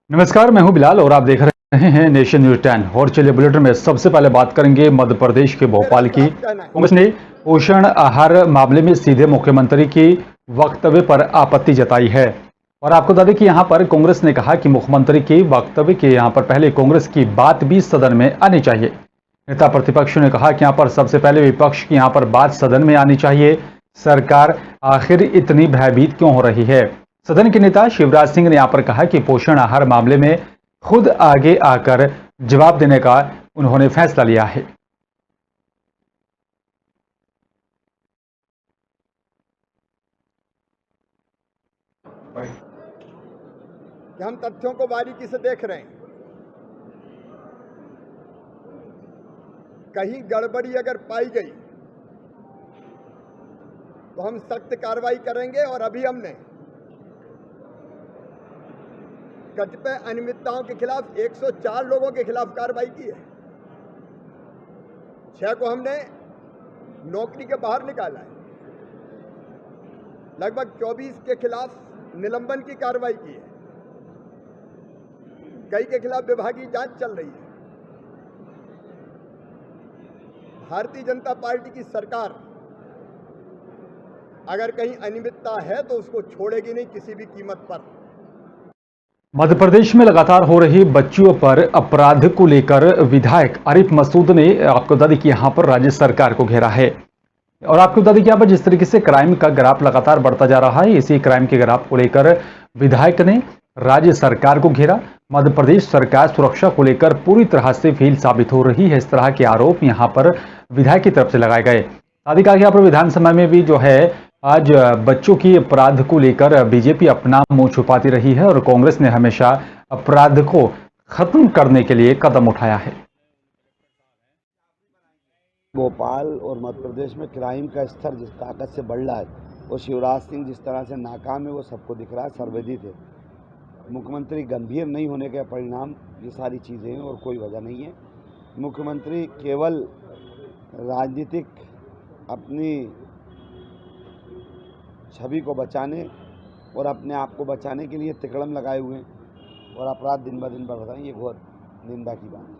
नमस्कार, मैं हूं बिलाल और आप देख रहे हैं नेशन न्यूज 10। और चलिए बुलेटिन में सबसे पहले बात करेंगे मध्य प्रदेश के भोपाल की। कांग्रेस ने पोषण आहार मामले में सीधे मुख्यमंत्री की वक्तव्य पर आपत्ति जताई है। और आपको बता दें कि यहां पर कांग्रेस ने कहा कि मुख्यमंत्री के वक्तव्य के यहां पर पहले कांग्रेस की बात भी सदन में आनी चाहिए। नेता प्रतिपक्ष ने कहा कि यहां पर सबसे पहले विपक्ष की यहां पर बात सदन में आनी चाहिए। सरकार आखिर इतनी भयभीत क्यों हो रही है। सदन के नेता शिवराज सिंह ने यहां पर कहा कि पोषण आहार मामले में खुद आगे आकर जवाब देने का उन्होंने फैसला लिया है। कि हम तथ्यों को बारीकी से देख रहे हैं। कहीं गड़बड़ी अगर पाई गई तो हम सख्त कार्रवाई करेंगे। और अभी हमने कतिपय अनियमितताओं के खिलाफ 104 लोगों के खिलाफ कार्रवाई की है। 6 को हमने नौकरी के बाहर निकाला है। लगभग 24 के खिलाफ निलंबन की कार्रवाई की है। कई के खिलाफ विभागीय जांच चल रही है। भारतीय जनता पार्टी की सरकार अगर कहीं अनियमितता है तो उसको छोड़ेगी नहीं किसी भी कीमत पर। मध्य प्रदेश में लगातार हो रही बच्चियों पर अपराध को लेकर विधायक आरिफ मसूद ने आपको बता दें कि यहां पर राज्य सरकार को घेरा है। और आपको बता दें कि यहाँ पर जिस तरीके से क्राइम का ग्राफ लगातार बढ़ता जा रहा है, इसी क्राइम के ग्राफ को लेकर विधायक ने राज्य सरकार को घेरा। मध्य प्रदेश सरकार सुरक्षा को लेकर पूरी तरह से फेल साबित हो रही है, इस तरह के आरोप यहां पर विधायक की तरफ से लगाए गए। साथ ही कहा कि यहाँ पर विधानसभा में भी जो है आज बच्चों की अपराध को लेकर बीजेपी अपना मुंह छुपाती रही है और कांग्रेस ने हमेशा अपराध को खत्म करने के लिए कदम उठाया है। भोपाल और मध्य प्रदेश में क्राइम का स्तर जिस ताकत से बढ़ रहा है, वो शिवराज सिंह जिस तरह से नाकाम है वो सबको दिख रहा है, सर्वविदित है। मुख्यमंत्री गंभीर नहीं होने के परिणाम ये सारी चीज़ें हैं और कोई वजह नहीं है। मुख्यमंत्री केवल राजनीतिक अपनी छवि को बचाने और अपने आप को बचाने के लिए तिकड़म लगाए हुए हैं और अपराध दिन ब दिन बढ़ रहे हैं। ये बहुत निंदा की बात है।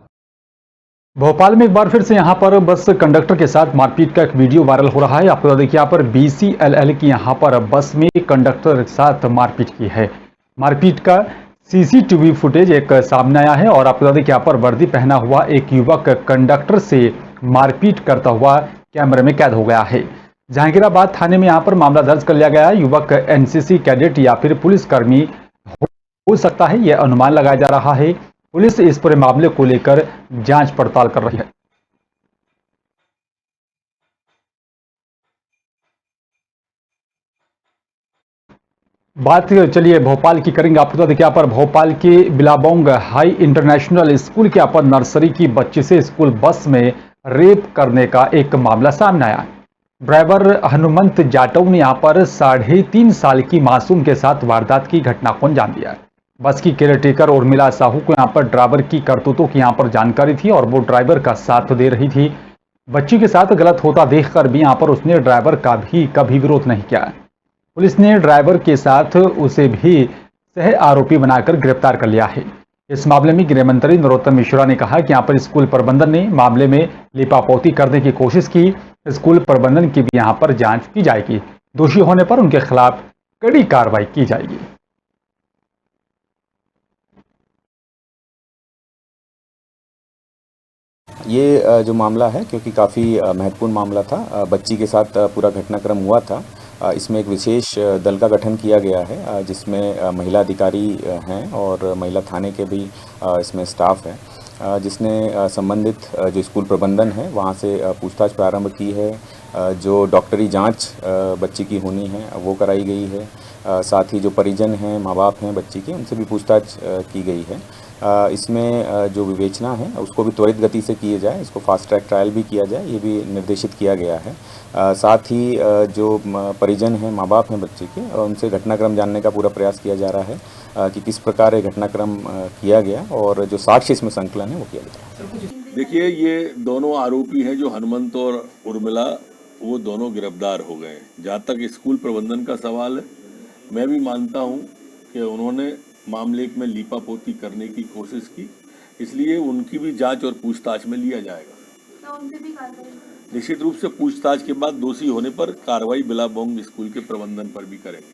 भोपाल में एक बार फिर से यहां पर बस कंडक्टर के साथ मारपीट का एक वीडियो वायरल हो रहा है। आपको बता दें कि यहां पर BCLL की यहां पर बस में कंडक्टर के साथ मारपीट की है। मारपीट का CCTV फुटेज एक सामने आया है और आपको बता दें कि यहां पर वर्दी पहना हुआ एक युवक कंडक्टर से मारपीट करता हुआ कैमरे में कैद हो गया है। जहांगीराबाद थाने में यहां पर मामला दर्ज कर लिया गया है। युवक NCC कैडेट या फिर पुलिसकर्मी हो सकता है, यह अनुमान लगाया जा रहा है। पुलिस इस पूरे मामले को लेकर जांच पड़ताल कर रही है। बात चलिए भोपाल की करेंगे। आपको देखिए यहाँ पर भोपाल के बिलाबोंग हाई इंटरनेशनल स्कूल के यहाँ पर नर्सरी की बच्ची से स्कूल बस में रेप करने का एक मामला सामने आया। ड्राइवर हनुमंत जाटव ने यहाँ पर 3.5 साल की मासूम के साथ वारदात की घटना को अंजाम दिया। बस की केयरटेकर उर्मिला साहू को यहाँ पर ड्राइवर की करतूतों की यहाँ पर जानकारी थी और वो ड्राइवर का साथ दे रही थी। बच्ची के साथ गलत होता देखकर भी यहाँ पर उसने ड्राइवर का भी कभी विरोध नहीं किया। पुलिस ने ड्राइवर के साथ उसे भी सह आरोपी बनाकर गिरफ्तार कर लिया है। इस मामले में गृह मंत्री नरोत्तम मिश्रा ने कहा कि यहाँ पर स्कूल प्रबंधन ने मामले में लिपापोती करने की कोशिश की। स्कूल प्रबंधन की भी यहाँ पर जांच की जाएगी। दोषी होने पर उनके खिलाफ कड़ी कार्रवाई की जाएगी। ये जो मामला है, क्योंकि काफ़ी महत्वपूर्ण मामला था, बच्ची के साथ पूरा घटनाक्रम हुआ था। इसमें एक विशेष दल का गठन किया गया है जिसमें महिला अधिकारी हैं और महिला थाने के भी इसमें स्टाफ है, जिसने संबंधित जो स्कूल प्रबंधन है वहाँ से पूछताछ प्रारंभ की है। जो डॉक्टरी जांच बच्ची की होनी है वो कराई गई है। साथ ही जो परिजन हैं, माँ बाप हैं बच्ची के, उनसे भी पूछताछ की गई है। इसमें जो विवेचना है उसको भी त्वरित गति से किए जाए, इसको फास्ट ट्रैक ट्रायल भी किया जाए, ये भी निर्देशित किया गया है। साथ ही जो परिजन हैं, माँ बाप हैं बच्चे के, उनसे घटनाक्रम जानने का पूरा प्रयास किया जा रहा है कि किस प्रकार ये घटनाक्रम किया गया और जो साक्ष्य इसमें संकलन है वो किया गया। देखिए, ये दोनों आरोपी हैं जो हनुमंत और उर्मिला, वो दोनों गिरफ्तार हो गए। जहाँ तक स्कूल प्रबंधन का सवाल है, मैं भी मानता हूँ कि उन्होंने मामले में लीपापोती करने की कोशिश की, इसलिए उनकी भी जांच और पूछताछ में लिया जाएगा। तो उनसे भी कार्रवाई निश्चित रूप से पूछताछ के बाद दोषी होने पर कार्रवाई बिलाबोंग स्कूल के प्रबंधन पर भी करेंगे।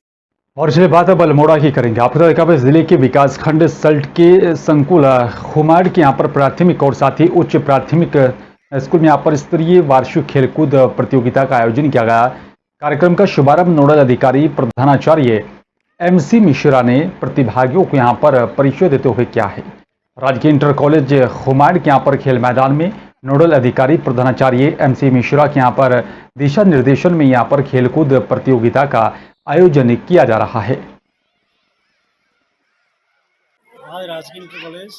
और चलिए बात अब अल्मोड़ा की करेंगे। आपको तो देखा जिले के विकासखंड सल्ट के संकुल खुमाड़ के यहाँ पर प्राथमिक और साथ ही उच्च प्राथमिक स्कूल में यहाँ पर स्तरीय वार्षिक खेलकूद प्रतियोगिता का आयोजन किया गया। कार्यक्रम का शुभारंभ नोडल अधिकारी प्रधानाचार्य MC मिश्रा ने प्रतिभागियों को यहाँ पर परिचय देते हुए किया है। राजकीय इंटर कॉलेज खुमाड़ के यहाँ पर खेल मैदान में नोडल अधिकारी प्रधानाचार्य MC मिश्रा के यहाँ पर दिशा निर्देशन में यहाँ पर खेलकूद प्रतियोगिता का आयोजन किया जा रहा है। आज राजकीय इंटर कॉलेज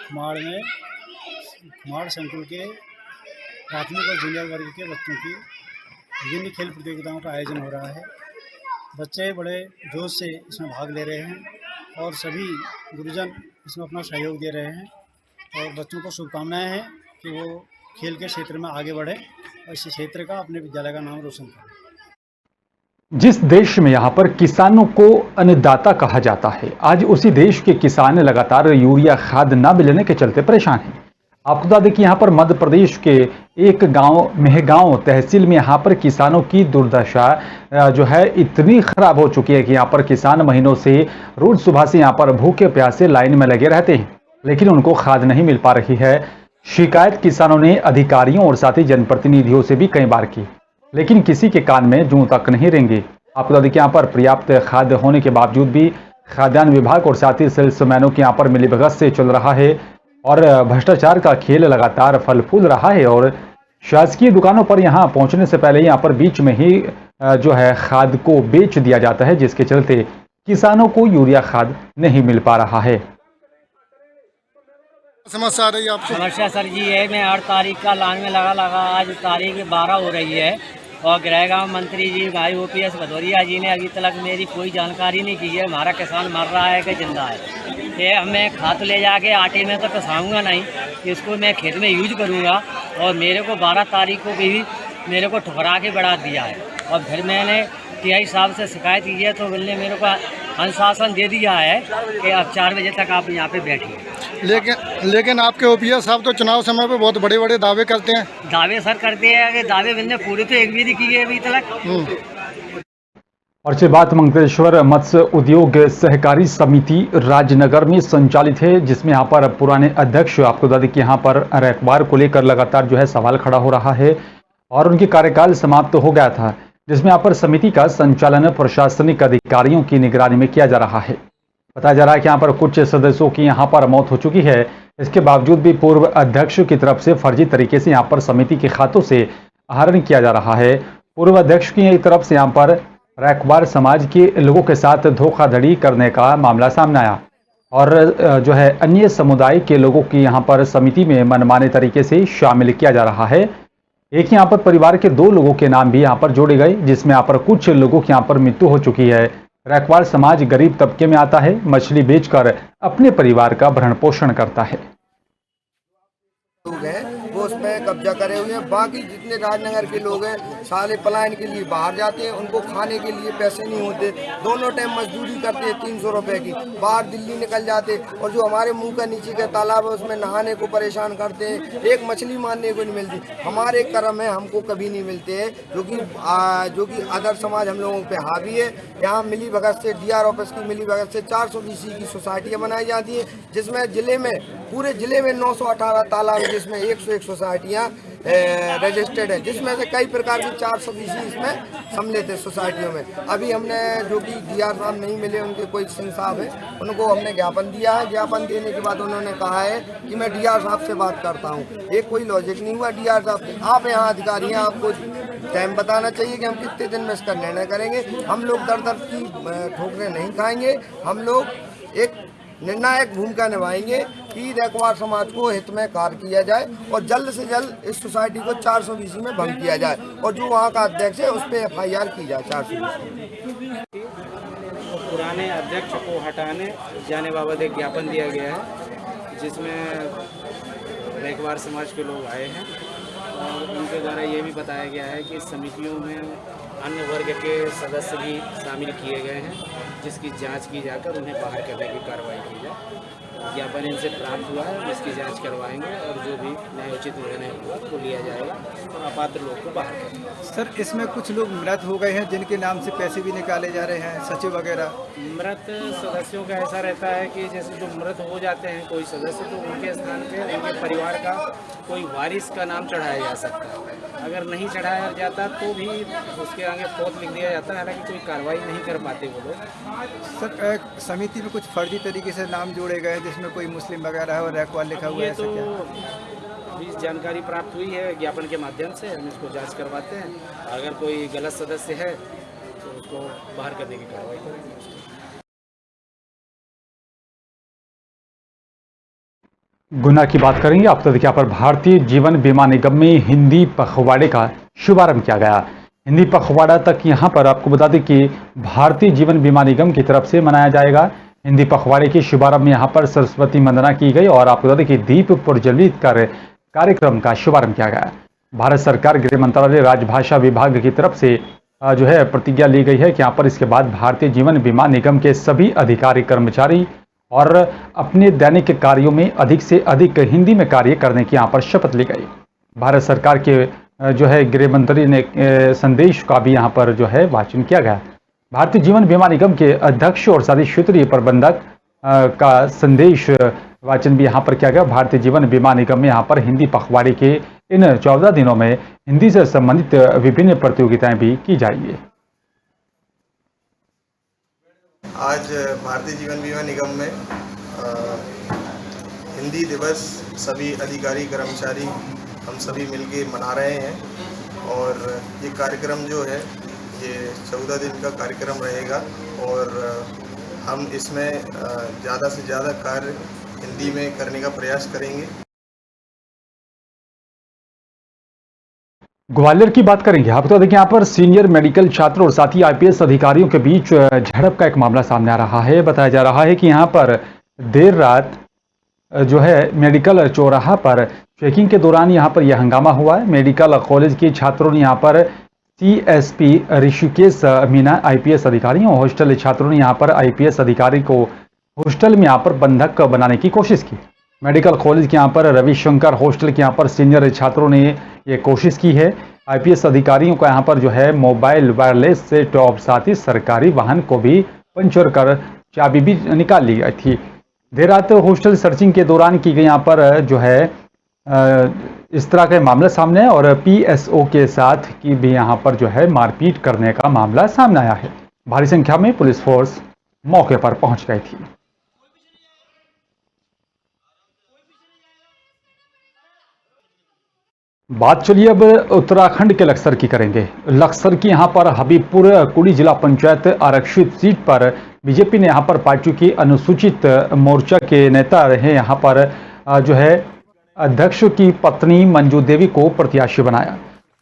खुमाड़ में खुमाड़ संकुल के प्राथमिक और जूनियर वर्ग के बच्चों की विभिन्न खेल प्रतियोगिताओं का आयोजन हो रहा है। बच्चे बड़े जोश से इसमें भाग ले रहे हैं और सभी गुरुजन इसमें अपना सहयोग दे रहे हैं और बच्चों को शुभकामनाएं हैं कि वो खेल के क्षेत्र में आगे बढ़े और इस क्षेत्र का अपने विद्यालय का नाम रोशन करें। जिस देश में यहाँ पर किसानों को अन्नदाता कहा जाता है, आज उसी देश के किसान लगातार यूरिया खाद न मिलने के चलते परेशान हैं। आपको बता दें कि यहाँ पर मध्य प्रदेश के एक गांव मेहगांव तहसील में यहाँ पर किसानों की दुर्दशा जो है इतनी खराब हो चुकी है कि यहाँ पर किसान महीनों से रोज सुबह से यहाँ पर भूखे प्यासे लाइन में लगे रहते हैं, लेकिन उनको खाद नहीं मिल पा रही है। शिकायत किसानों ने अधिकारियों और साथ ही जनप्रतिनिधियों से भी कई बार की, लेकिन किसी के कान में जूं तक नहीं रेंगे। आपको बता दें कि यहाँ पर पर्याप्त खाद होने के बावजूद भी खाद्यान्न विभाग और साथ ही सेल्समैनों के यहाँ पर मिलीभगत से चल रहा है और भ्रष्टाचार का खेल लगातार फल फूल रहा है। और शासकीय दुकानों पर यहाँ पहुंचने से पहले यहाँ पर बीच में ही जो है खाद को बेच दिया जाता है, जिसके चलते किसानों को यूरिया खाद नहीं मिल पा रहा है। समस्या आ रही है आपको? समस्या सर जी है, मैं 8 तारीख का लाइन में लगा आज तारीख 12 हो रही है और गृहगांव मंत्री जी भाई OPS भदौरिया जी ने अभी तक मेरी कोई जानकारी नहीं की है। हमारा किसान मर रहा है कि जिंदा है। ये मैं खाद ले जाके आटे में तो पिसाऊंगा नहीं, इसको मैं खेत में यूज करूंगा। और मेरे को 12 तारीख को भी मेरे को ठुकरा के बढ़ा दिया है और फिर मैंने TI साहब से शिकायत की है तो उन्होंने मेरे को अनुशासन दे दिया है कि अब 4 बजे तक आप यहाँ पे बैठिए। लेकिन आपके OPS साहब तो चुनाव समय पे बहुत बड़े बड़े दावे करते हैं। दावे सर करते हैं कि दावे मैंने पूरे तो एक भी नहीं किए अभी तक। और ये बात मंगलेश्वर मत्स्य उद्योग सहकारी समिति राजनगर में संचालित है, जिसमें यहाँ पर पुराने अध्यक्ष आपको बता दें कि यहाँ पर रखवार को लेकर लगातार जो है सवाल खड़ा हो रहा है और उनके कार्यकाल समाप्त हो गया था, जिसमें यहाँ पर समिति का संचालन प्रशासनिक अधिकारियों की निगरानी में किया जा रहा है। बताया जा रहा है कि यहाँ पर कुछ सदस्यों की यहाँ पर मौत हो चुकी है। इसके बावजूद भी पूर्व अध्यक्ष की तरफ से फर्जी तरीके से यहाँ पर समिति के खातों से आहरण किया जा रहा है। पूर्व अध्यक्ष की तरफ से यहाँ पर रखवार समाज के लोगों के साथ धोखाधड़ी करने का मामला सामने आया और जो है अन्य समुदाय के लोगों की यहाँ पर समिति में मनमाने तरीके से शामिल किया जा रहा है। एक यहाँ पर परिवार के 2 लोगों के नाम भी यहाँ पर जोड़े गए, जिसमें यहाँ पर कुछ लोगों की यहाँ पर मृत्यु हो चुकी है। रखवार समाज गरीब तबके में आता है, मछली बेचकर अपने परिवार का भरण पोषण करता है। लोग हैं वो उसमें कब्जा करे हुए हैं। बाकी जितने राजनगर के लोग हैं सारे पलायन के लिए बाहर जाते हैं, उनको खाने के लिए पैसे नहीं होते। दोनों टाइम मजदूरी करते हैं 300 रुपए की, बाहर दिल्ली निकल जाते। और जो हमारे मुंह का नीचे का तालाब है उसमें नहाने को परेशान करते हैं, एक मछली मारने को नहीं मिलती। हमारे कर्म है, हमको कभी नहीं मिलते हैं, जो कि अदर समाज हम लोगों पे हावी है। यहाँ मिली भगत से DR ऑफिस की मिली भगत से 420 की सोसाइटियाँ बनाई जाती हैं, जिसमें जिले में पूरे जिले में 918 तालाब है, जिसमें 101 सोसाइटियाँ रजिस्टर्ड है, जिसमें से कई प्रकार की 420 इसमें सम्मिलित है सोसाइटियों में। अभी हमने जो कि DR साहब नहीं मिले, उनके कोई सिंह साहब है, उनको हमने ज्ञापन दिया है। ज्ञापन देने के बाद उन्होंने कहा है कि मैं DR साहब से बात करता हूँ। एक कोई लॉजिक नहीं हुआ DR साहब से। आप यहाँ अधिकारी हैं, आपको टाइम बताना चाहिए कि हम कितने दिन में इसका निर्णय करेंगे। हम लोग दर दर की ठोकरें नहीं खाएंगे, हम लोग एक निर्णायक भूमिका निभाएंगे कि रखवार समाज को हित में कार्य किया जाए और जल्द से जल्द इस सोसाइटी को 420 में भंग किया जाए और जो वहाँ का अध्यक्ष है उस पर FIR की जाए 420। पुराने अध्यक्ष को हटाने जाने बाबत एक ज्ञापन दिया गया है, जिसमें रखवार समाज के लोग आए हैं और उनके द्वारा ये भी बताया गया है कि समितियों में अन्य वर्ग के सदस्य भी शामिल किए गए हैं जिसकी जांच की जाकर उन्हें बाहर करने की कार्रवाई की जाए। ज्ञापन इनसे प्राप्त हुआ है, इसकी जांच करवाएंगे और जो भी न्यायोचित निर्णय हुआ वो लिया जाएगा और अपात्र लोग को बाहर करेंगे। सर, इसमें कुछ लोग मृत हो गए हैं जिनके नाम से पैसे भी निकाले जा रहे हैं, सचिव वगैरह। मृत सदस्यों का ऐसा रहता है कि जैसे जो मृत हो जाते हैं कोई सदस्य, तो उनके स्थान पे उनके परिवार का कोई वारिस का नाम चढ़ाया जा सकता है। अगर नहीं चढ़ाया जाता तो भी उसके आगे फौत लिख दिया जाता है, हालांकि कोई कार्रवाई नहीं कर पाते वो लोग। सर, समिति में कुछ फर्जी तरीके से नाम जोड़े गए जिसमें कोई मुस्लिम वगैरह है और रैकवाल लिखा हुआ है, ये ऐसा तो क्या? अभी जानकारी प्राप्त हुई है ज्ञापन के माध्यम से, हम इसको जांच करवाते हैं। अगर कोई गलत सदस्य है तो उसको बाहर करने की कार्रवाई करेंगे। गुना की बात करेंगे। आप तो देखिए, यहाँ पर भारतीय जीवन बीमा निगम में हिंदी पखवाड़े का शुभारंभ किया गया। हिंदी पखवाड़ा तक यहाँ पर आपको बता दें कि भारतीय जीवन बीमा निगम की तरफ से मनाया जाएगा। हिंदी पखवाड़े के शुभारंभ में यहाँ पर सरस्वती वंदना की गई और आपको बता दें कि दीप प्रज्वलित कर कार्यक्रम का शुभारंभ किया गया। भारत सरकार गृह मंत्रालय राजभाषा विभाग की तरफ से जो है प्रतिज्ञा ली गई है कि यहाँ पर इसके बाद भारतीय जीवन बीमा निगम के सभी अधिकारी कर्मचारी और अपने दैनिक कार्यों में अधिक से अधिक हिंदी में कार्य करने की यहाँ पर शपथ ली गई। भारत सरकार के जो है गृह मंत्री ने संदेश का भी यहाँ पर जो है वाचन किया गया। भारतीय जीवन बीमा निगम के अध्यक्ष और साथ ही क्षेत्रीय प्रबंधक का संदेश वाचन भी यहाँ पर किया गया। भारतीय जीवन बीमा निगम में यहाँ पर हिंदी पखवाड़े के इन 14 दिनों में हिंदी से संबंधित विभिन्न प्रतियोगिताएं भी की जाएंगी। आज भारतीय जीवन बीमा निगम में हिंदी दिवस सभी अधिकारी कर्मचारी हम सभी मिलके मना रहे हैं और ये कार्यक्रम जो है ये 14 दिन का कार्यक्रम रहेगा और हम इसमें ज़्यादा से ज़्यादा कार्य हिंदी में करने का प्रयास करेंगे। ग्वालियर की बात करेंगे। आप तो देखिए, यहाँ पर सीनियर मेडिकल छात्र और साथ ही आईपीएस अधिकारियों के बीच झड़प का एक मामला सामने आ रहा है। बताया जा रहा है कि यहाँ पर देर रात जो है मेडिकल चौराहा पर चेकिंग के दौरान यहाँ पर यह हंगामा हुआ है। मेडिकल कॉलेज के छात्रों ने यहाँ पर सीएसपी ऋषिकेश मीना आईपीएस अधिकारियों और हॉस्टल छात्रों ने यहाँ पर आईपीएस अधिकारी को हॉस्टल में यहाँ पर बंधक बनाने की कोशिश की। मेडिकल कॉलेज के यहाँ पर रविशंकर हॉस्टल के यहाँ पर सीनियर छात्रों ने ये कोशिश की है। आईपीएस अधिकारियों को यहाँ पर जो है मोबाइल वायरलेस सेट और साथ ही सरकारी वाहन को भी पंचर कर चाबी भी निकाल ली गई थी। देर रात हॉस्टल सर्चिंग के दौरान की गई यहाँ पर जो है इस तरह का मामला सामने है और पीएसओ के साथ की भी यहाँ पर जो है मारपीट करने का मामला सामने आया है। भारी संख्या में पुलिस फोर्स मौके पर पहुंच गई थी। बात चलिए अब उत्तराखंड के लक्सर की करेंगे। लक्सर की यहाँ पर हबीबपुर कुड़ी जिला पंचायत आरक्षित सीट पर बीजेपी ने यहाँ पर पार्टी की अनुसूचित मोर्चा के नेता रहे यहाँ पर जो है अध्यक्ष की पत्नी मंजू देवी को प्रत्याशी बनाया।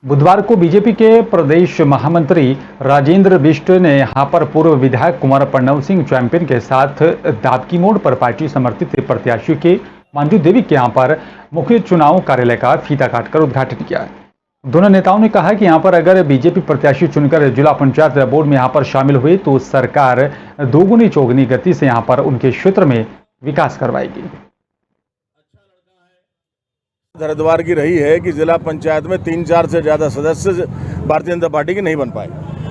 बुधवार को बीजेपी के प्रदेश महामंत्री राजेंद्र बिष्ट ने यहाँ पर पूर्व विधायक कुंवर प्रणव सिंह चैंपियन के साथ दाबकी मोड़ पर पार्टी समर्थित प्रत्याशी के मंजू देवी के यहाँ पर मुख्य चुनाव कार्यालय का फीता काटकर उद्घाटन किया। दोनों नेताओं ने कहा कि यहाँ पर अगर बीजेपी प्रत्याशी चुनकर जिला पंचायत बोर्ड में यहाँ पर शामिल हुए तो सरकार दोगुनी चौगुनी गति से यहाँ पर उनके क्षेत्र में विकास करवाएगी। हरिद्वार की रही है कि जिला पंचायत में 3-4 से ज़्यादा सदस्य भारतीय जनता पार्टी के नहीं बन पाए,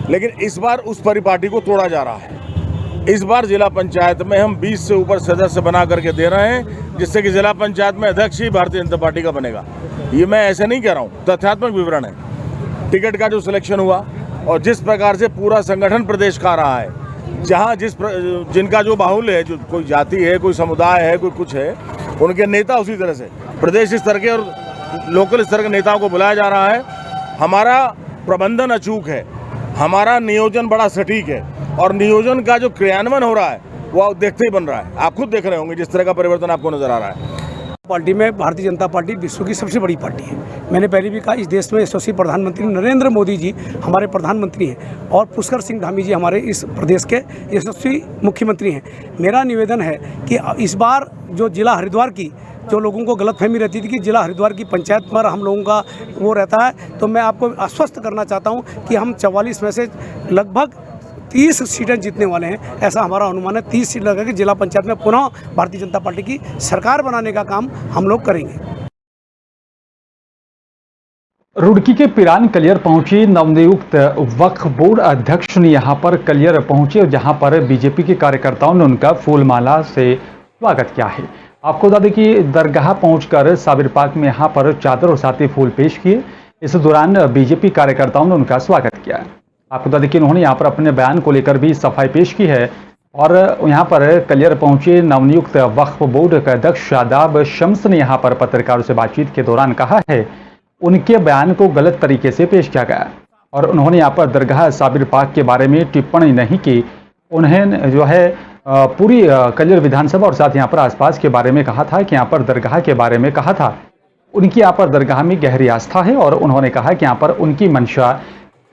लेकिन इस बार उस परिपाटी को तोड़ा जा रहा है। इस बार जिला पंचायत में हम 20 से ऊपर सदस्य बना करके दे रहे हैं, जिससे कि जिला पंचायत में अध्यक्ष ही भारतीय जनता पार्टी का बनेगा। ये मैं ऐसे नहीं कह रहा हूँ, तथ्यात्मक विवरण है। टिकट का जो सिलेक्शन हुआ और जिस प्रकार से पूरा संगठन प्रदेश का रहा है, जहाँ जिनका जो बाहुल्य है, जो कोई जाति है, कोई समुदाय है, कोई कुछ है, उनके नेता उसी तरह से प्रदेश स्तर के और लोकल स्तर के नेताओं को बुलाया जा रहा है। हमारा प्रबंधन अचूक है, हमारा नियोजन बड़ा सटीक है और नियोजन का जो क्रियान्वयन हो रहा है वो आप देखते ही बन रहा है। आप खुद देख रहे होंगे जिस तरह का परिवर्तन आपको नजर आ रहा है। पार्टी में भारतीय जनता पार्टी विश्व की सबसे बड़ी पार्टी है। मैंने पहले भी कहा, इस देश में यशस्वी प्रधानमंत्री नरेंद्र मोदी जी हमारे प्रधानमंत्री हैं और पुष्कर सिंह धामी जी हमारे इस प्रदेश के यशस्वी मुख्यमंत्री हैं। मेरा निवेदन है कि इस बार जो जिला हरिद्वार की जो लोगों को गलतफहमी रहती थी कि जिला हरिद्वार की पंचायत पर हम लोगों का वो रहता है, तो मैं आपको आश्वस्त करना चाहता हूँ कि हम 44 में से लगभग 30 सीटें जीतने वाले हैं, ऐसा हमारा अनुमान है। 30 सीट लगा के जिला पंचायत में पुनः भारतीय जनता पार्टी की सरकार बनाने का काम हम लोग करेंगे। रुड़की के पिरान कलियर पहुंची नवनियुक्त वक्फ बोर्ड अध्यक्ष ने यहां पर कलियर पहुंचे और जहां पर बीजेपी के कार्यकर्ताओं ने उनका फूलमाला से स्वागत किया है। आपको बता दें कि दरगाह पहुंचकर साबिर पार्क में यहां पर चादर और साथ ही फूल पेश किए। इस दौरान बीजेपी कार्यकर्ताओं ने उनका स्वागत किया। आपको बता दें कि उन्होंने यहां पर अपने बयान को लेकर भी सफाई पेश की है और यहां पर कलियर पहुंचे नवनियुक्त वक्फ बोर्ड के अध्यक्ष शादाब शम्स ने यहां पर पत्रकारों से बातचीत के दौरान कहा है उनके बयान को गलत तरीके से पेश किया गया और उन्होंने यहाँ पर दरगाह साबिर पार्क के बारे में टिप्पणी नहीं की। उन्हें जो है पूरी कलियर विधानसभा और साथ यहाँ पर आसपास के बारे में कहा था कि यहाँ पर दरगाह के बारे में कहा था। उनकी यहाँ पर दरगाह में गहरी आस्था है और उन्होंने कहा कि यहाँ पर उनकी मंशा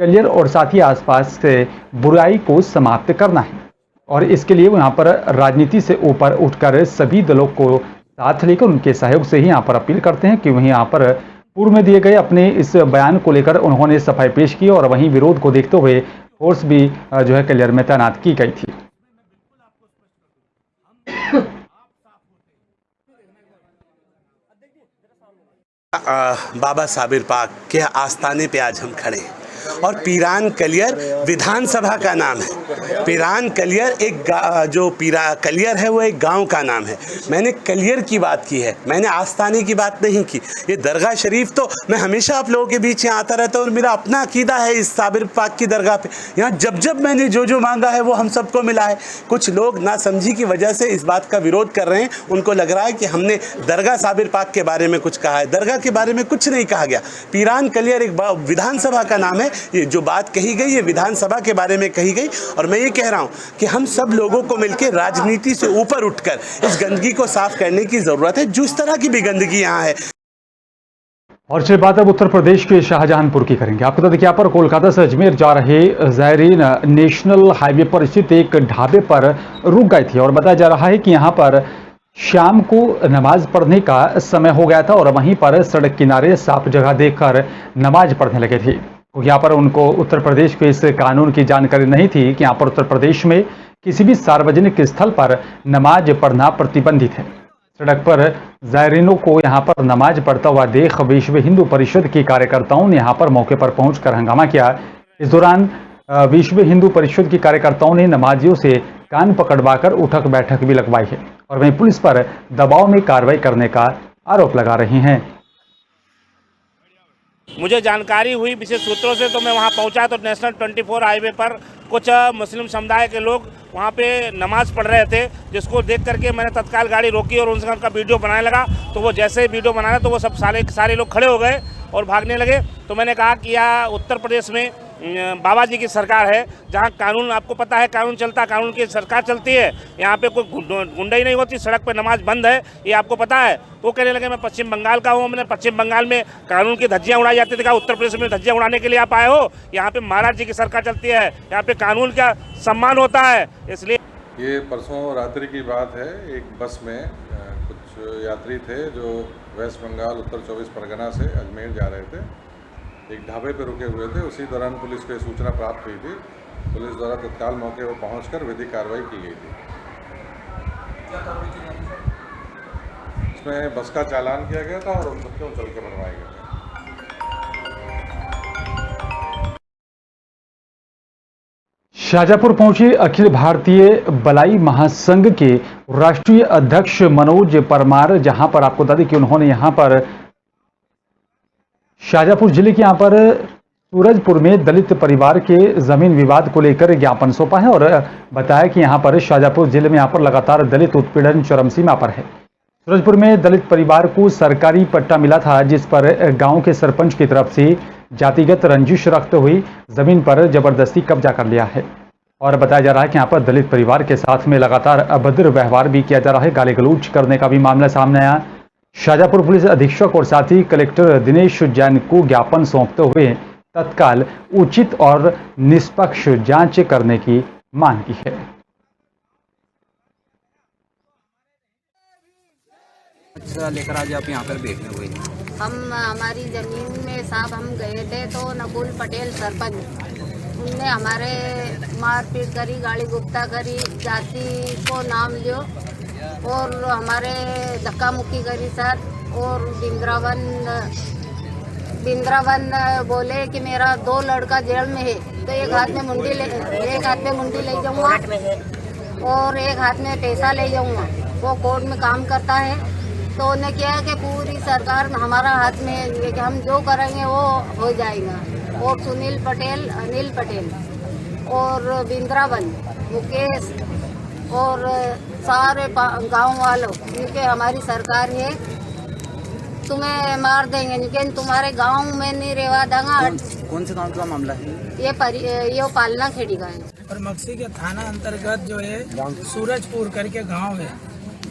कलियर और साथ ही आसपास से बुराई को समाप्त करना है और इसके लिए वो यहाँ पर राजनीति से ऊपर उठकर सभी दलों को साथ लेकर उनके सहयोग से ही यहाँ पर अपील करते हैं कि वहीं यहाँ पर पूर्व में दिए गए अपने इस बयान को लेकर उन्होंने सफाई पेश की और वहीं विरोध को देखते हुए फोर्स भी जो है कलियर में तैनात की गई थी। बाबा साबिर पार्क के आस्थाने पे आज हम खड़े हैं और पीरान कलियर विधानसभा का नाम है। पीरान कलियर जो कलियर है वो एक गांव का नाम है। मैंने कलियर की बात की है, मैंने आस्थाने की बात नहीं की। ये दरगाह शरीफ तो मैं हमेशा आप लोगों के बीच यहाँ आता रहता हूँ और मेरा अपना अकीदा है इस साबिर पार्क की दरगाह पे। यहाँ जब जब मैंने जो मांगा है वो हम सबको मिला है। कुछ लोग नासमझी की वजह से इस बात का विरोध कर रहे हैं। उनको लग रहा है कि हमने दरगाह साबिर पार्क के बारे में कुछ कहा है। दरगाह के बारे में कुछ नहीं कहा गया। पीरान कलियर एक विधानसभा का नाम है। ये जो बात कही गई ये विधानसभा के बारे में कही गई और मैं ये कह रहा हूं कि हम सब लोगों को मिलकर राजनीति से ऊपर उठकर इस गंदगी को साफ करने की जरूरत है, जो इस तरह की भी गंदगी यहाँ है। और चलिए बात अब उत्तर प्रदेश के शाहजहांपुर की करेंगे। आपको बता दें कि यहाँ पर कोलकाता से अजमेर जा रहे ज़ायरीन नेशनल हाईवे पर स्थित एक ढाबे पर रुक गए थे और बताया जा रहा है कि यहाँ पर शाम को नमाज पढ़ने का समय हो गया था और वहीं पर सड़क किनारे साफ जगह देखकर नमाज पढ़ने लगे थे। तो यहाँ पर उनको उत्तर प्रदेश के इस कानून की जानकारी नहीं थी कि यहाँ पर उत्तर प्रदेश में किसी भी सार्वजनिक स्थल पर नमाज पढ़ना प्रतिबंधित है। सड़क पर ज़ायरीनों को यहाँ पर नमाज पढ़ता हुआ देख विश्व हिंदू परिषद के कार्यकर्ताओं ने यहाँ पर मौके पर पहुंचकर हंगामा किया। इस दौरान विश्व हिंदू परिषद के कार्यकर्ताओं ने नमाजियों से कान पकड़वाकर उठक बैठक भी लगवाई है और वहीं पुलिस पर दबाव में कार्रवाई करने का आरोप लगा रहे हैं। मुझे जानकारी हुई विशेष सूत्रों से, तो मैं वहां पहुंचा तो नेशनल 24 हाईवे पर कुछ मुस्लिम समुदाय के लोग वहां पे नमाज पढ़ रहे थे, जिसको देख करके मैंने तत्काल गाड़ी रोकी और उनसे उनका वीडियो बनाने लगा। तो वो जैसे ही वीडियो बनाया तो वो सब सारे लोग खड़े हो गए और भागने लगे। तो मैंने कहा कि यह उत्तर प्रदेश में बाबा जी की सरकार है, जहाँ कानून, आपको पता है कानून चलता, कानून की सरकार चलती है। यहाँ पे कोई गुंडाई नहीं होती, सड़क पे नमाज बंद है, ये आपको पता है। वो कहने लगे मैं पश्चिम बंगाल का हूँ, मैंने पश्चिम बंगाल में कानून की धज्जियाँ उड़ाई जाती थी। कहा उत्तर प्रदेश में धज्जियाँ उड़ाने के लिए आप आए हो? यहाँ पे महाराज जी की सरकार चलती है, यहाँ पे कानून का सम्मान होता है। इसलिए ये परसों रात्रि की बात है, एक बस में कुछ यात्री थे जो वेस्ट बंगाल उत्तर 24 परगना से अजमेर जा रहे थे। एक ढाबे पर रुके हुए थे। उसी दौरान पुलिस को सूचना प्राप्त हुई थी। पुलिस द्वारा तत्काल मौके पर पहुंचकर विधिक कार्रवाई की गई थी। इसमें बस का चालान किया गया था और उन सबको चल के बनवाए गए थे। शाहजहाँपुर पहुंचे अखिल भारतीय बलाई महासंघ के राष्ट्रीय अध्यक्ष मनोज परमार, जहां पर आपको बता दें कि उन्होंने यहां पर शाहजहाँपुर जिले के यहाँ पर सूरजपुर में दलित परिवार के जमीन विवाद को लेकर ज्ञापन सौंपा है और बताया कि यहाँ पर शाहजहाँपुर जिले में यहाँ पर लगातार दलित उत्पीड़न चरम सीमा पर है। सूरजपुर में दलित परिवार को सरकारी पट्टा मिला था, जिस पर गांव के सरपंच की तरफ से जातिगत रंजिश रखते हुए जमीन पर जबरदस्ती कब्जा कर लिया है और बताया जा रहा है कि यहाँ पर दलित परिवार के साथ में लगातार अभद्र व्यवहार भी किया जा रहा है। गाली गलौज करने का भी मामला सामने आया। शाहजहाँपुर पुलिस अधीक्षक और साथ ही कलेक्टर दिनेश जैन को ज्ञापन सौंपते हुए तत्काल उचित और निष्पक्ष जांच करने की मांग की है। लेकर आज आप यहाँ पर बैठे हुए हैं। हमारी जमीन में साहब हम गए थे तो नकुल पटेल सरपंच उनने हमारे मारपीट करी, गाली गुप्ता करी, जाति को नाम लियो और हमारे धक्का मुक्की करी सर। और बिंद्रावन बोले कि मेरा 2 लड़का जेल में है तो एक हाथ में मुंडी ले जाऊंगा और एक हाथ में पैसा ले जाऊंगा। वो कोर्ट में काम करता है तो उन्हें क्या है कि पूरी सरकार हमारा हाथ में है कि हम जो करेंगे वो हो जाएगा। और सुनील पटेल, अनिल पटेल और बिंद्रावन, मुकेश और सारे गांव वालों इनके हमारी सरकार है, तुम्हें मार देंगे लेकिन तुम्हारे गांव में नहीं रहवा देंगे। कौन से गांव का मामला है? ये पालना खेड़ी का है और मक्सी के थाना अंतर्गत जो है सूरजपुर करके गांव है।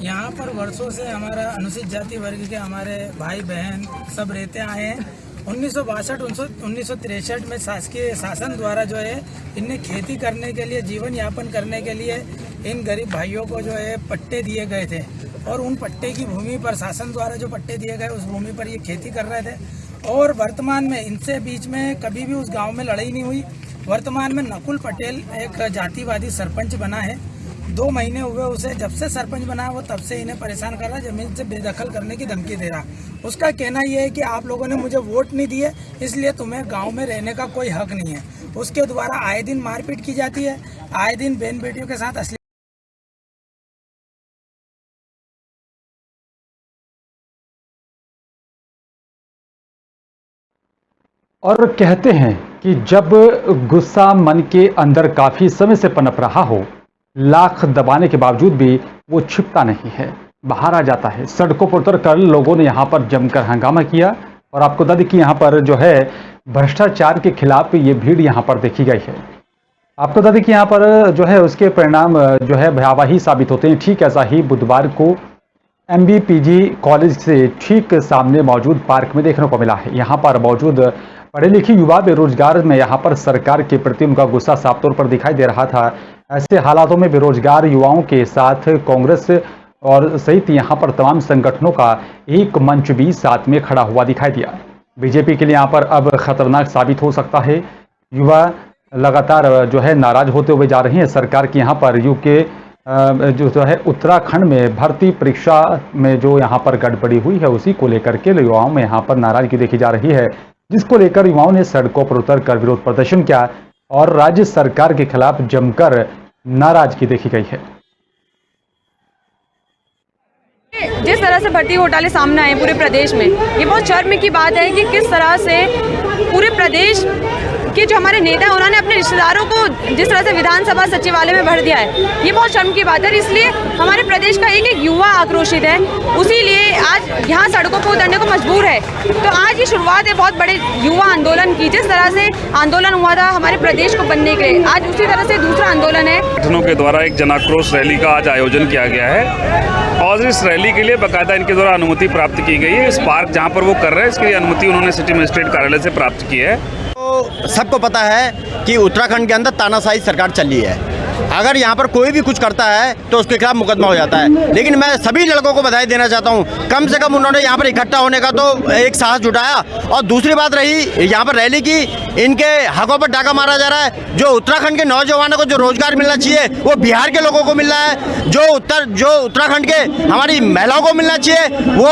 यहाँ पर वर्षों से हमारा अनुसूचित जाति वर्ग के हमारे भाई बहन सब रहते आए हैं। 1962-1963 में शासकीय शासन द्वारा जो है इनने खेती करने के लिए, जीवन यापन करने के लिए इन गरीब भाइयों को जो है पट्टे दिए गए थे और उन पट्टे की भूमि पर शासन द्वारा जो पट्टे दिए गए उस भूमि पर ये खेती कर रहे थे। और वर्तमान में इनसे बीच में कभी भी उस गांव में लड़ाई नहीं हुई। वर्तमान में नकुल पटेल एक जातिवादी सरपंच बना है। 2 महीने हुए उसे, जब से सरपंच बना है वो तब से इन्हें परेशान कर रहा है, जमीन से बेदखल करने की धमकी दे रहा। उसका कहना यह है कि आप लोगों ने मुझे वोट नहीं दिए इसलिए तुम्हें गांव में रहने का कोई हक नहीं है। उसके द्वारा आए दिन मारपीट की जाती है, आए दिन बहन बेटियों के साथ असली। और कहते हैं कि जब गुस्सा मन के अंदर काफी समय से पनप रहा हो, लाख दबाने के बावजूद भी वो छिपता नहीं है, बाहर आ जाता है। सड़कों पर उतर कर लोगों ने यहाँ पर जमकर हंगामा किया और आपको बता दें कि यहाँ पर जो है भ्रष्टाचार के खिलाफ ये भीड़ यहाँ पर देखी गई है। आपको बता दें कि यहाँ पर जो है उसके परिणाम जो है भयावह ही साबित होते हैं। ठीक ऐसा ही बुधवार को MBPG कॉलेज से ठीक सामने मौजूद पार्क में देखने को मिला है। यहाँ पर मौजूद पढ़े लिखे युवा बेरोजगार में यहाँ पर सरकार के प्रति उनका गुस्सा साफ तौर पर दिखाई दे रहा था। ऐसे हालातों में बेरोजगार युवाओं के साथ कांग्रेस और सहित यहाँ पर तमाम संगठनों का एक मंच भी साथ में खड़ा हुआ दिखाई दिया। बीजेपी के लिए यहाँ पर अब खतरनाक साबित हो सकता है। युवा लगातार जो है नाराज होते हुए जा रही हैं सरकार की। यहाँ पर यूके जो है उत्तराखंड में भर्ती परीक्षा में जो यहाँ पर गड़बड़ी हुई है उसी को लेकर के युवाओं में यहाँ पर नाराजगी देखी जा रही है, जिसको लेकर युवाओं ने सड़कों पर उतर कर विरोध प्रदर्शन किया और राज्य सरकार के खिलाफ जमकर नाराजगी देखी गई है। जिस तरह से भर्ती घोटाले सामने आए पूरे प्रदेश में, ये बहुत शर्म की बात है कि किस तरह से पूरे प्रदेश के जो हमारे नेता हैं उन्होंने अपने रिश्तेदारों को जिस तरह से विधानसभा सचिवालय में भर दिया है, ये बहुत शर्म की बात है। इसलिए हमारे प्रदेश का एक युवा आक्रोशित है, उसी लिए आज यहाँ सड़कों पर उतरने को मजबूर है। तो आज ये शुरुआत है बहुत बड़े युवा आंदोलन की। जिस तरह से आंदोलन हुआ था हमारे प्रदेश को बनने के लिए, आज उसी तरह से दूसरा आंदोलन है। संगठनों के द्वारा एक जनाक्रोश रैली का आज आयोजन किया गया है और इस रैली के लिए बाकायदा इनके द्वारा अनुमति प्राप्त की गई है। इस पार्क जहाँ पर वो कर रहे हैं इसके लिए अनुमति उन्होंने सिटी मजिस्ट्रेट कार्यालय से प्राप्त की है। तो सबको पता है कि उत्तराखंड के अंदर तानाशाही सरकार चल रही है। अगर यहाँ पर कोई भी कुछ करता है तो उसके खिलाफ मुकदमा हो जाता है। लेकिन मैं सभी लड़कों को बधाई देना चाहता हूँ, कम से कम उन्होंने यहाँ पर इकट्ठा होने का तो एक साहस जुटाया। और दूसरी बात रही यहाँ पर रैली की, इनके हकों पर डाका मारा जा रहा है। जो उत्तराखंड के नौजवानों को जो रोजगार मिलना चाहिए वो बिहार के लोगों को मिल रहा है, जो उत्तराखंड के हमारी महिलाओं को मिलना चाहिए वो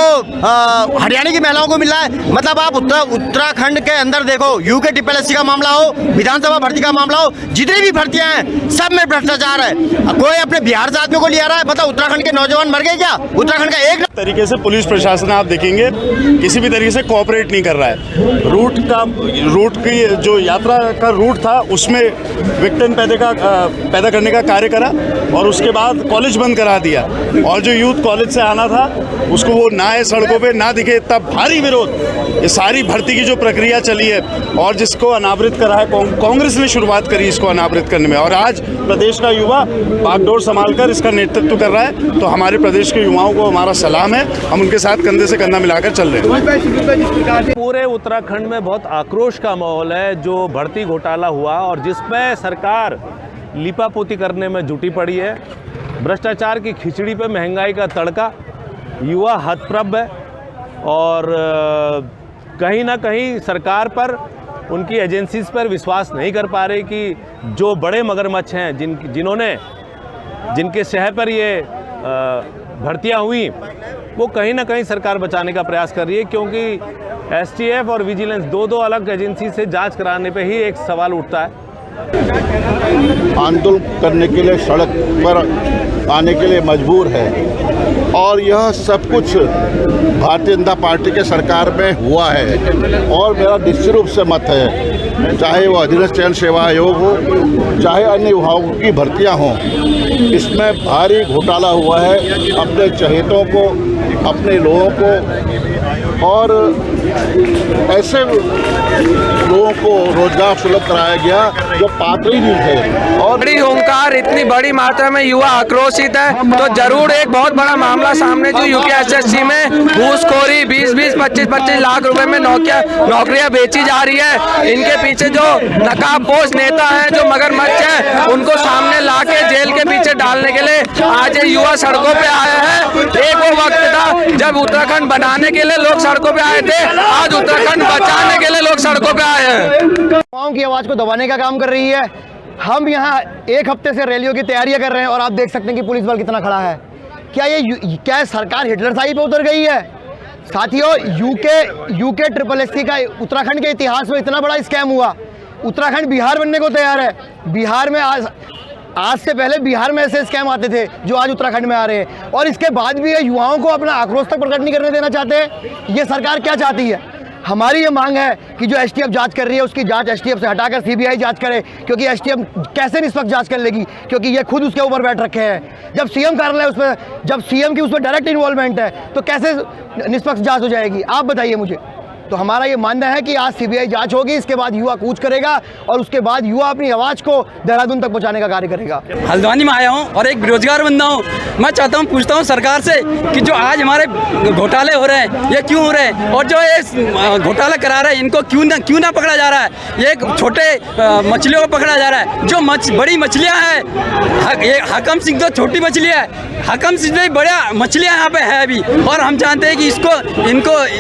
हरियाणा की महिलाओं को मिल रहा है। मतलब आप उत्तराखंड के अंदर देखो, यूके TSSC का मामला हो, विधानसभा भर्ती का मामला हो, जितनी भी भर्तियां हैं सब में भ्रष्टाचार है। कोई अपने बिहार से आदमी को ले आ रहा है। मतलब उत्तराखंड के नौजवान मर गए क्या? उत्तराखंड का एक तरीके से पुलिस प्रशासन आप देखेंगे किसी भी तरीके से कोऑपरेट नहीं कर रहा है। रूट की जो यात्रा का रूट था उसमें विघटन पैदा करने का कार्य करा और उसके बाद कॉलेज बंद करा दिया। और जो यूथ कॉलेज से आना था उसको वो ना आए सड़कों पे, ना दिखे। इतना भारी विरोध, ये सारी भर्ती की जो प्रक्रिया चली है और जिसको अनावृत करा है कांग्रेस ने शुरुआत करी इसको अनावृत करने में, और आज प्रदेश का युवा बागडोर संभालकर इसका नेतृत्व कर रहा है। तो हमारे प्रदेश के युवाओं को हमारा सलाम है, हम उनके साथ कंधे से कंधा मिलाकर चल रहे हैं। पूरे उत्तराखंड में बहुत आक्रोश का माहौल है जो भर्ती घोटाला हुआ और जिसमें सरकार लीपापोती करने में जुटी पड़ी है। भ्रष्टाचार की खिचड़ी पे महंगाई का तड़का, युवा हतप्रभ है और कहीं ना कहीं सरकार पर उनकी एजेंसीज पर विश्वास नहीं कर पा रहे कि जो बड़े मगरमच्छ हैं जिनके शहर पर ये भर्तियां हुई, वो कहीं ना कहीं सरकार बचाने का प्रयास कर रही है, क्योंकि एसटीएफ और विजिलेंस दो अलग एजेंसी से जांच कराने पे ही एक सवाल उठता है। आंदोलन करने के लिए सड़क पर आने के लिए मजबूर है और यह सब कुछ भारतीय जनता पार्टी के सरकार में हुआ है और मेरा निश्चित रूप से मत है, चाहे वो अधीनस्थ चयन सेवा आयोग हो, चाहे अन्य विभागों की भर्तियां हों, इसमें भारी घोटाला हुआ है। अपने चहेतों को, अपने लोगों को और ऐसे लोगों को रोजगार सुलभ कराया गया जो पात्र ही नहीं थे। और बड़ी होंकार, इतनी बड़ी मात्रा में युवा आक्रोशित है तो जरूर एक बहुत बड़ा मामला सामने जो यूकेएसएससी में घूसखोरी 20-20, 25-25 लाख रुपए में नौकरियां बेची जा रही है। इनके पीछे जो नकाबपोश नेता हैं, जो मगरमच्छ हैं, उनको सामने लाके जेल के पीछे डालने के लिए आज ये युवा सड़कों पे आए हैं। एक वो वक्त था जब उत्तराखंड बनाने के लिए लोग सड़कों पे आए थे, आज उत्तराखंड बचाने के लिए लोग सड़कों पे आए हैं। युवाओं की आवाज को दबाने का काम कर रही है। हम यहाँ एक हफ्ते से रैलियों की तैयारियां कर रहे हैं और आप देख सकते हैं कि पुलिस बल कितना खड़ा है। क्या सरकार हिटलरशाही पे उतर गई है? साथियों, यूके SSSC का उत्तराखंड के इतिहास में इतना बड़ा स्कैम हुआ। उत्तराखंड बिहार बनने को तैयार है। बिहार में आज से पहले बिहार में ऐसे स्कैम आते थे जो आज उत्तराखंड में आ रहे हैं, और इसके बाद भी ये युवाओं को अपना आक्रोश तक प्रकट नहीं करने देना चाहते हैं। ये सरकार क्या चाहती है? हमारी ये मांग है कि जो एसटीएफ जांच कर रही है उसकी जांच एसटीएफ से हटाकर सीबीआई जांच करे, क्योंकि एसटीएफ कैसे निष्पक्ष जांच कर लेगी, क्योंकि ये खुद उसके ऊपर बैठ रखे हैं। जब सीएम कार्यालय उसमें, जब सीएम की उसमें डायरेक्ट इन्वॉल्वमेंट है तो कैसे निष्पक्ष जांच हो जाएगी? आप बताइए मुझे। तो हमारा ये मानना है कि आज सीबीआई जांच होगी, इसके बाद युवा कूच करेगा और उसके बाद युवा अपनी आवाज़ को देहरादून तक पहुंचाने का कार्य करेगा। हल्द्वानी में आया हूँ और एक बेरोजगार बंदा हूँ। मैं चाहता हूँ, पूछता हूँ सरकार से कि जो आज हमारे घोटाले हो रहे हैं ये क्यों हो रहे हैं, और जो ये घोटाला करा रहे हैं इनको क्यों ना पकड़ा जा रहा है। ये छोटे मछलियों को पकड़ा जा रहा है, जो बड़ी मछलियाँ हैं। हकम सिंह तो छोटी मछली है, हकम सिंह भी बड़ा मछलियाँ यहाँ पे है अभी, और हम जानते हैं कि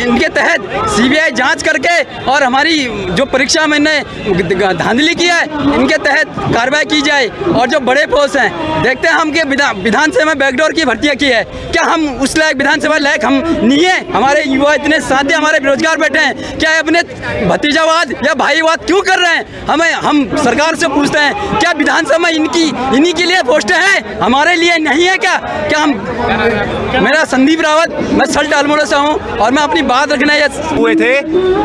इनके तहत सीबीआई जांच करके और हमारी जो परीक्षा में धांधली की है इनके तहत कार्रवाई की जाए। और जो बड़े पोस्ट हैं, देखते हैं हम कि विधानसभा में बैकडोर की भर्तियां की है, क्या हम उस लायक विधानसभा लायक हम नहीं है? हमारे युवा इतने साथी हमारे बेरोजगार बैठे हैं, क्या अपने भतीजावाद या भाईवाद क्यों कर रहे हैं? हम सरकार से पूछते हैं, क्या विधानसभा में इन्हीं के लिए पोस्टें हैं, हमारे लिए नहीं है क्या? मेरा संदीप रावत, मैं सल्ट अल्मोड़ा से हूँ और मैं अपनी बात रखने हुए थे।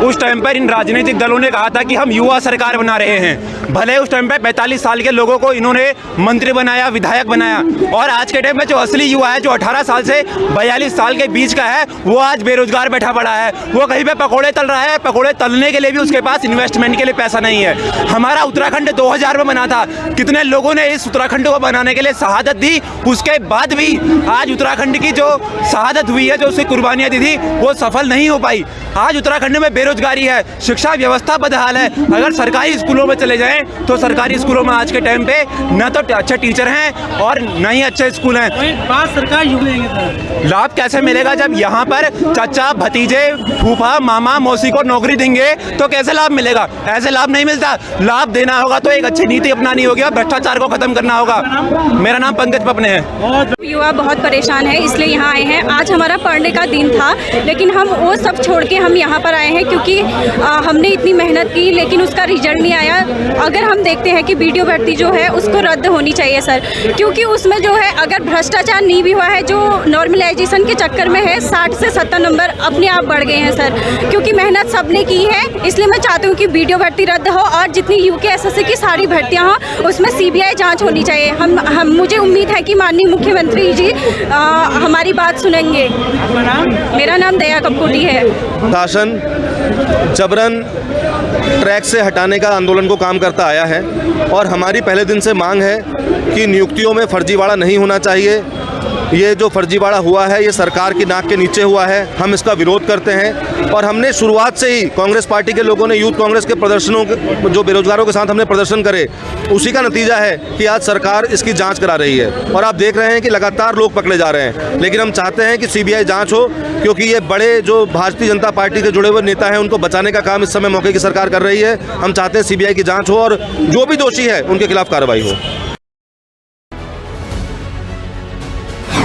उस टाइम पर इन राजनीतिक दलों ने कहा था कि हम युवा सरकार बना रहे हैं। भले उस टाइम पर 45 साल के लोगों को इन्होंने मंत्री बनाया, विधायक बनाया, और आज के टाइम में जो असली युवा है, जो 18 साल से 42 साल के बीच का है, वो आज बेरोजगार बैठा पड़ा है। वो कहीं पे पकोड़े तल रहा है, पकोड़े तलने के लिए भी उसके पास इन्वेस्टमेंट के लिए पैसा नहीं है। हमारा उत्तराखंड 2000 में बना था, कितने लोगों ने इस उत्तराखंड को बनाने के लिए शहादत दी। उसके बाद भी आज उत्तराखंड की जो शहादत हुई है, जो उसकी कुर्बानियाँ दी थी, वो सफल नहीं हो पाई। आज उत्तराखंड में बेरोजगारी है, शिक्षा व्यवस्था बदहाल है। अगर सरकारी स्कूलों में चले जाएं तो सरकारी स्कूलों में आज के टाइम पे न तो अच्छे टीचर हैं और न ही अच्छे स्कूल हैं। बात सरकार लाभ कैसे मिलेगा जब यहाँ पर चाचा, भतीजे, फूफा, मामा, मौसी को नौकरी देंगे तो कैसे लाभ मिलेगा? ऐसे लाभ नहीं मिलता। लाभ देना होगा तो एक अच्छी नीति अपनानी होगी और भ्रष्टाचार को खत्म करना होगा। मेरा नाम पंकज पपने है। युवा बहुत परेशान है, इसलिए यहाँ आए हैं। आज हमारा पढ़ने का दिन था, लेकिन हम वो सब छोड़ के हम यहाँ पर आए हैं क्योंकि हमने इतनी मेहनत की लेकिन उसका रिजल्ट नहीं आया। अगर हम देखते हैं कि वीडियो भर्ती जो है उसको रद्द होनी चाहिए सर, क्योंकि उसमें जो है अगर भ्रष्टाचार नहीं भी हुआ है, जो नॉर्मलाइजेशन के चक्कर में है 60 से 70 नंबर अपने आप बढ़ गए हैं सर, क्योंकि मेहनत सबने की है। इसलिए मैं चाहती हूँ कि वीडियो भर्ती रद्द हो और जितनी यूकेएसएससी की सारी भर्तियाँ हों उसमें सीबीआई जाँच होनी चाहिए। हम मुझे उम्मीद है कि माननीय मुख्यमंत्री जी हमारी बात सुनेंगे। मेरा नाम दया कपकोटी है। शासन जबरन ट्रैक से हटाने का आंदोलन को काम करता आया है और हमारी पहले दिन से मांग है कि नियुक्तियों में फर्जीवाड़ा नहीं होना चाहिए। ये जो फर्जीवाड़ा हुआ है ये सरकार की नाक के नीचे हुआ है। हम इसका विरोध करते हैं और हमने शुरुआत से ही कांग्रेस पार्टी के लोगों ने यूथ कांग्रेस के प्रदर्शनों जो बेरोजगारों के साथ हमने प्रदर्शन करे, उसी का नतीजा है कि आज सरकार इसकी जांच करा रही है। और आप देख रहे हैं कि लगातार लोग पकड़े जा रहे हैं, लेकिन हम चाहते हैं कि सीबीआई जांच हो, क्योंकि ये बड़े जो भारतीय जनता पार्टी के जुड़े हुए नेता हैं उनको बचाने का काम इस समय मौके की सरकार कर रही है। हम चाहते हैं सीबीआई की जांच हो और जो भी दोषी है उनके खिलाफ कार्रवाई हो।